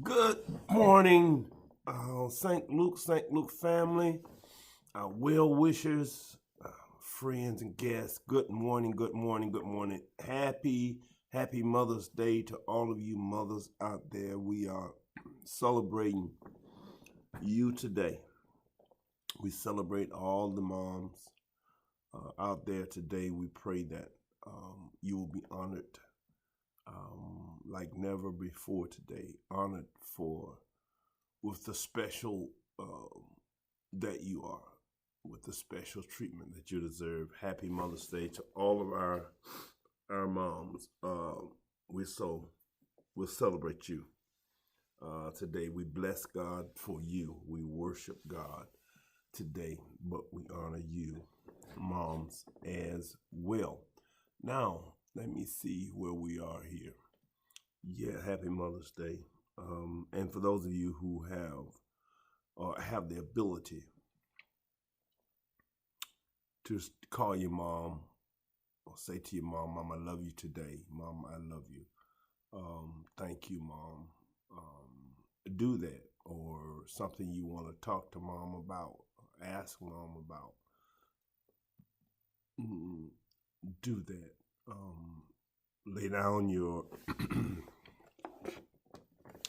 Good morning, St. Luke family, well wishers, friends, and guests. Good morning, good morning, good morning. Happy Mother's Day to all of you mothers out there. We are celebrating you today. We celebrate all the moms out there today. We pray that you will be honored like never before today. Honored for with the special that you are, with the special treatment that you deserve. Happy Mother's Day to all of our moms. We'll celebrate you today. We bless God for you. We worship God today, but we honor you, moms, as well. Now, let me see where we are here. Yeah, happy Mother's Day. And for those of you who have the ability to call your mom or say to your mom, "Mom, I love you today. Mom, I love you. Thank you, Mom." Do that, or something you want to talk to Mom about, ask Mom about. Do that. Lay down your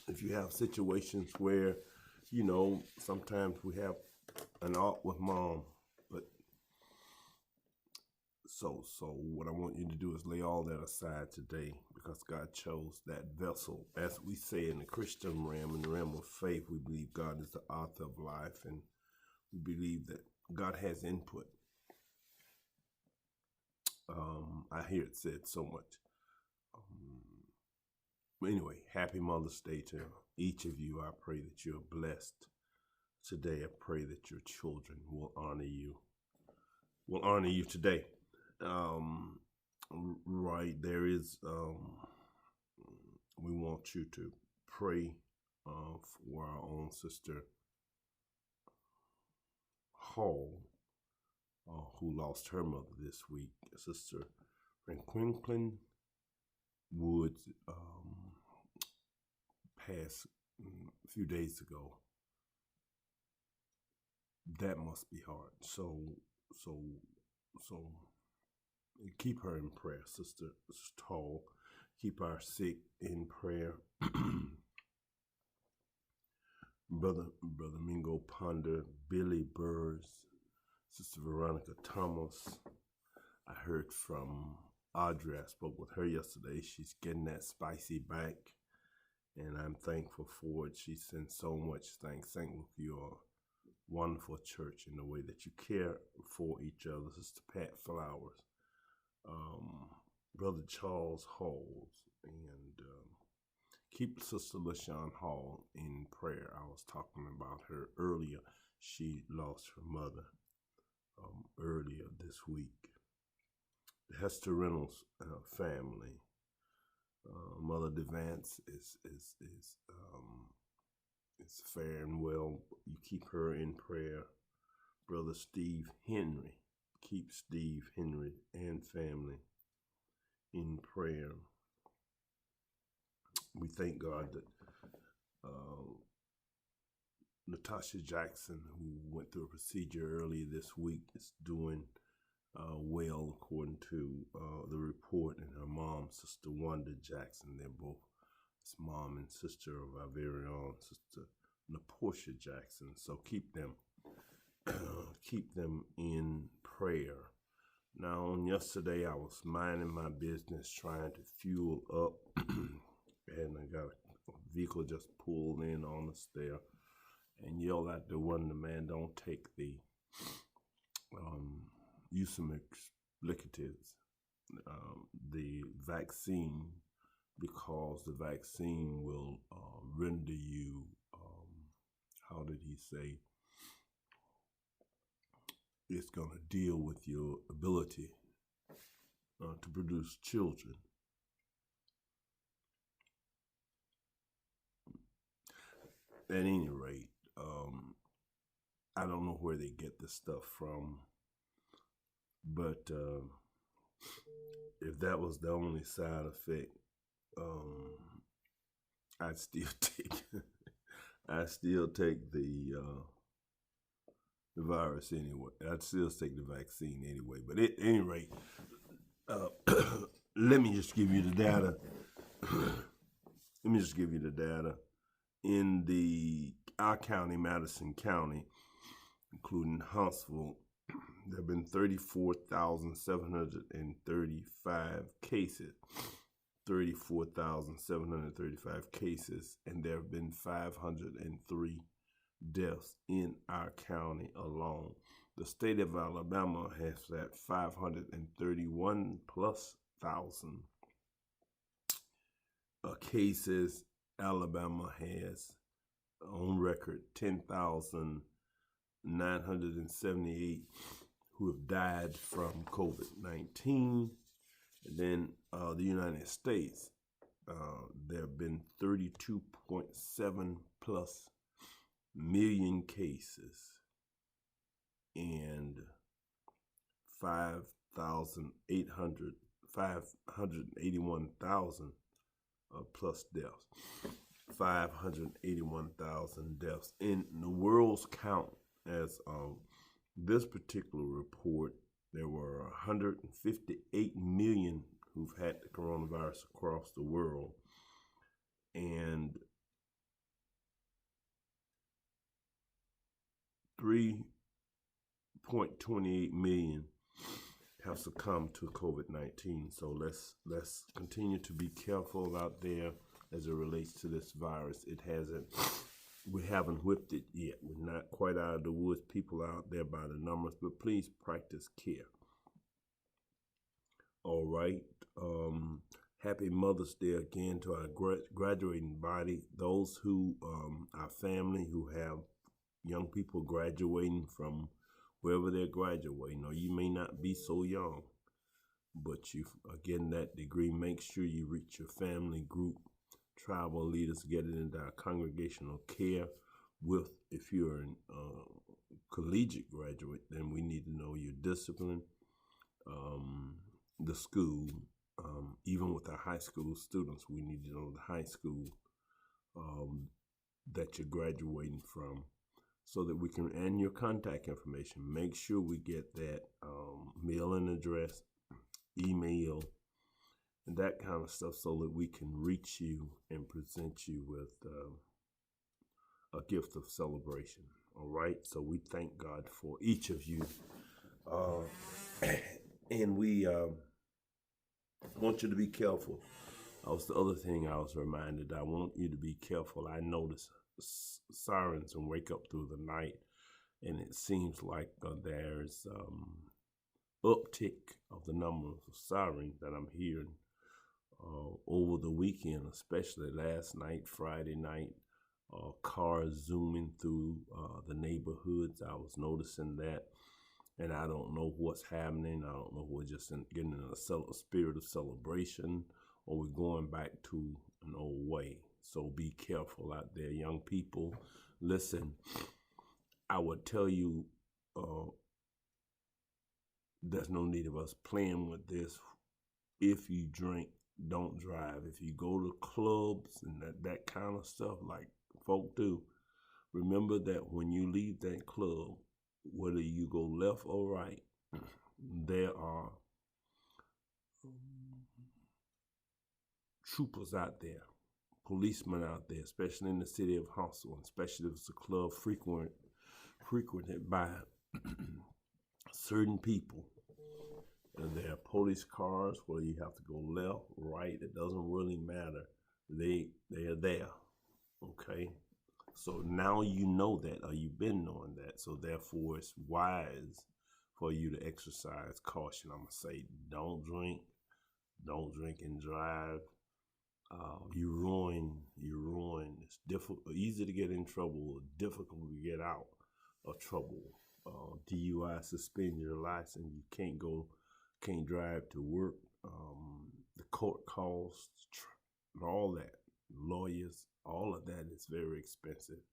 if you have situations where, sometimes we have an art with Mom, but so what I want you to do is lay all that aside today, because God chose that vessel. As we say in the Christian realm, in the realm of faith, we believe God is the author of life, and we believe that God has input. I hear it said so much. Anyway, happy Mother's Day to each of you. I pray that you're blessed today. I pray that your children will honor you. Will honor you today. Right, there is. We want you to pray for our own sister Hall, who lost her mother this week. Sister Franklin Woods passed a few days ago. That must be hard. So keep her in prayer, Sister Hall. Keep our sick in prayer. Brother Mingo Ponder, Billy Burrs, Sister Veronica Thomas. I heard from Audrey. I spoke with her yesterday. She's getting that spicy back, and I'm thankful for it. She sends so much thanks. Thank you for your wonderful church and the way that you care for each other. Sister Pat Flowers, Brother Charles Halls, and keep Sister LaShawn Hall in prayer. I was talking about her earlier. She lost her mother earlier this week. The Hester Reynolds family, Mother Devance is faring well. You keep her in prayer. Brother Steve Henry, keep Steve Henry and family in prayer. We thank God that Natasha Jackson, who went through a procedure earlier this week, is doing well, according to the report, and her mom, Sister Wanda Jackson. They're both mom and sister of our very own Sister Naportia Jackson. So keep them in prayer. Now, on yesterday, I was minding my business, trying to fuel up, and I got a vehicle just pulled in on us there and yelled at the window, "Man, don't take the use some explicatives, the vaccine, because the vaccine will render you, how did he say, it's going to deal with your ability to produce children." At any rate, I don't know where they get this stuff from, but if that was the only side effect, I still take I still take the virus anyway. I'd still take the vaccine anyway. But at any rate, uh, let me just give you the data. Let me just give you the data. In our county, Madison County, including Huntsville, there have been 34,735 cases. 34,735 cases, and there have been 503 deaths in our county alone. The state of Alabama has that 531 plus thousand cases. Alabama has on record 10,978 who have died from COVID-19. And then the United States, there have been 32.7 plus million cases and 581,000 plus deaths. 581,000 deaths. In the world's count, as of this particular report, there were 158 million who've had the coronavirus across the world, and 3.28 million have succumbed to COVID-19. So let's continue to be careful out there as it relates to this virus. We haven't whipped it yet. We're not quite out of the woods. People out there by the numbers, but please practice care. All right. Happy Mother's Day again to our graduating body. Those who, our family who have young people graduating from wherever they're graduating, or you may not be so young, but you are getting that degree. Make sure you reach your family group, tribal leaders, get it into our congregational care. If you're a collegiate graduate, then we need to know your discipline, the school. Even with our high school students, we need to know the high school that you're graduating from, so that we can, and your contact information. Make sure we get that mailing address, email, and that kind of stuff, so that we can reach you and present you with a gift of celebration. All right. So we thank God for each of you, and we want you to be careful. That was the other thing I was reminded. I want you to be careful. I notice sirens and wake up through the night, and it seems like there's uptick of the number of sirens that I'm hearing over the weekend, especially last night, Friday night. Cars zooming through the neighborhoods. I was noticing that, and I don't know what's happening. I don't know if we're just getting in a spirit of celebration, or we're going back to an old way. So be careful out there, young people. Listen, I would tell you, there's no need of us playing with this. If you drink, don't drive. If you go to clubs and that kind of stuff like folk do, remember that when you leave that club, whether you go left or right, there are troopers out there, policemen out there, especially in the city of Huntsville, especially if it's a club frequented by certain people. And there are police cars where you have to go left, right. It doesn't really matter. They are there. Okay. So now you know that, or you've been knowing that. So therefore, it's wise for you to exercise caution. I'm gonna say, don't drink and drive. You ruin. It's difficult, easy to get in trouble, difficult to get out of trouble. DUI, suspend your license. You can't drive to work. The court costs, all that, lawyers, all of that is very expensive,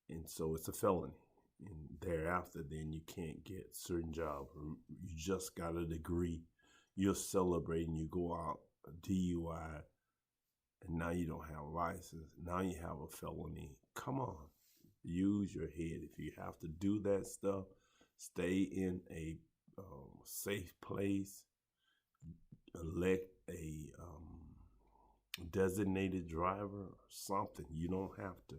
and so it's a felony. And thereafter, then you can't get certain jobs. You just got a degree. You're celebrating. You go out, DUI. and now you don't have a license. Now you have a felony. Come on, use your head. If you have to do that stuff, stay in a safe place. Elect a designated driver or something. You don't have to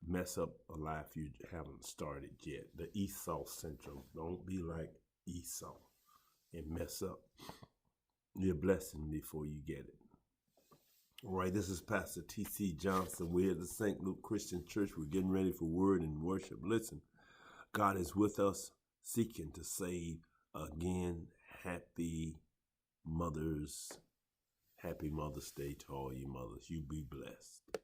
mess up a life you haven't started yet. The Esau syndrome. Don't be like Esau and mess up your blessing before you get it. All right, this is Pastor T.C. Johnson. We're at the St. Luke Christian Church. We're getting ready for word and worship. Listen, God is with us, seeking to save again. Happy Mother's Day to all you mothers. You be blessed.